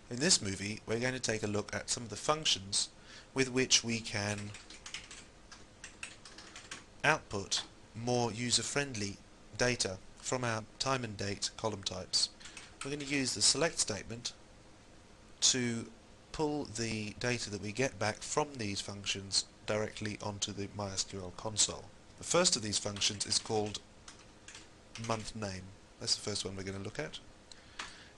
In this movie we're going to take a look at some of the functions with which we can output more user-friendly data from our time and date column types. We're going to use the select statement to pull the data that we get back from these functions directly onto the MySQL console. The first of these functions is called month name. That's the first one we're going to look at,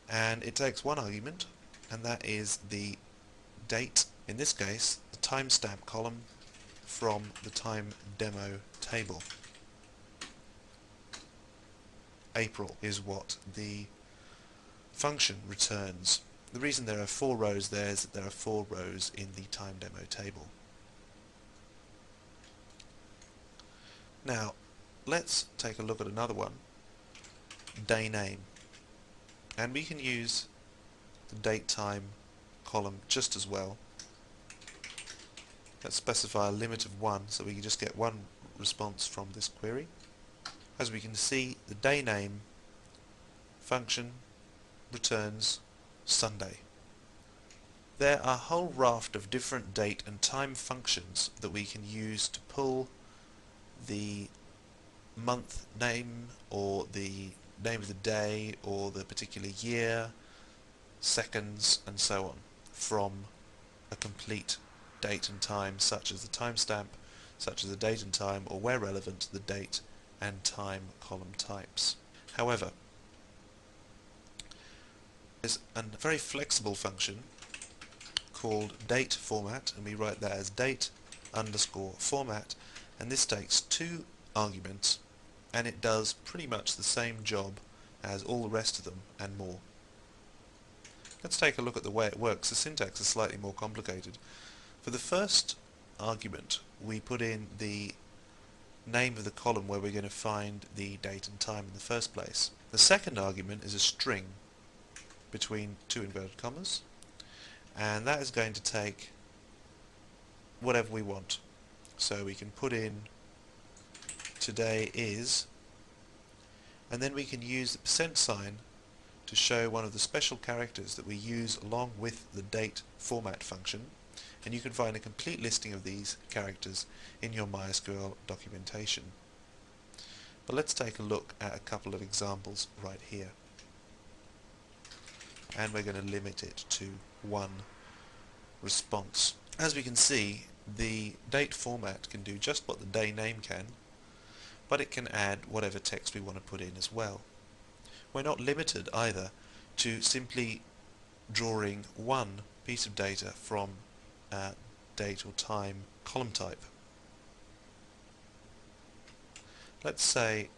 and it takes one argument, and that is the date, in this case the timestamp column from the time demo table. April is what the function returns. The reason there are 4 rows there is that there are 4 rows in the time demo table. Now let's take a look at another one, day name, and we can use the date time column just as well. Let's specify a limit of 1 so we can just get one response from this query. As we can see, the day name function returns Sunday. There are a whole raft of different date and time functions that we can use to pull the month name or the name of the day or the particular year, seconds and so on from a complete date and time, such as the timestamp, such as the date and time, or where relevant, the date and time column types. However, there's a very flexible function called date format, and we write that as date underscore format, and this takes 2 arguments and it does pretty much the same job as all the rest of them and more. Let's take a look at the way it works. The syntax is slightly more complicated. For the first argument we put in the name of the column where we're going to find the date and time in the first place. The second argument is a string between 2 inverted commas, and that is going to take whatever we want. So we can put in today is, and then we can use the percent sign to show one of the special characters that we use along with the date format function, and you can find a complete listing of these characters in your MySQL documentation. But let's take a look at a couple of examples right here, and we're going to limit it to 1 response. As we can see, the date format can do just what the day name can, but it can add whatever text we want to put in as well. We're not limited either to simply drawing one piece of data from a date or time column type. Let's say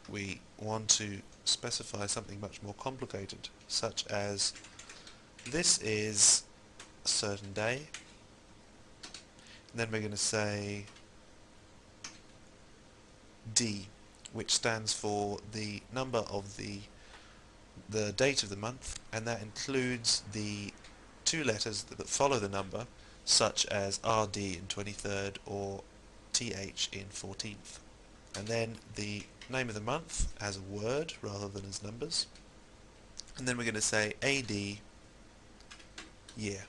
we want to specify something much more complicated, such as this is a certain day, and then we're going to say D, which stands for the number of the date of the month, and that includes the 2 letters that follow the number, such as RD in 23rd or TH in 14th. And then the name of the month as a word rather than as numbers, and then we're going to say AD year,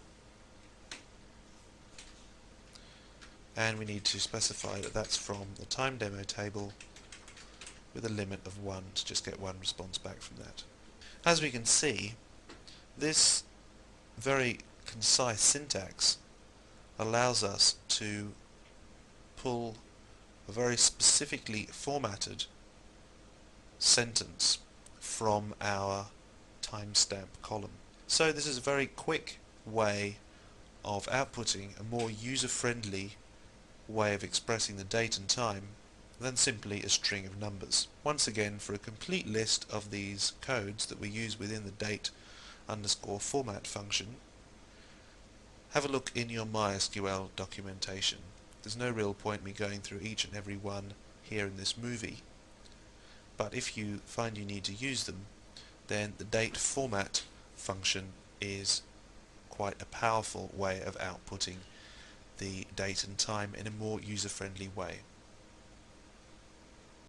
and we need to specify that that's from the time demo table with a limit of 1 to just get 1 response back from that. As we can see, this very concise syntax allows us to pull a very specifically formatted sentence from our timestamp column. So this is a very quick way of outputting a more user-friendly way of expressing the date and time than simply a string of numbers. Once again, for a complete list of these codes that we use within the date underscore format function, have a look in your MySQL documentation. There's no real point me going through each and every one here in this movie, but if you find you need to use them, then the date format function is quite a powerful way of outputting the date and time in a more user-friendly way.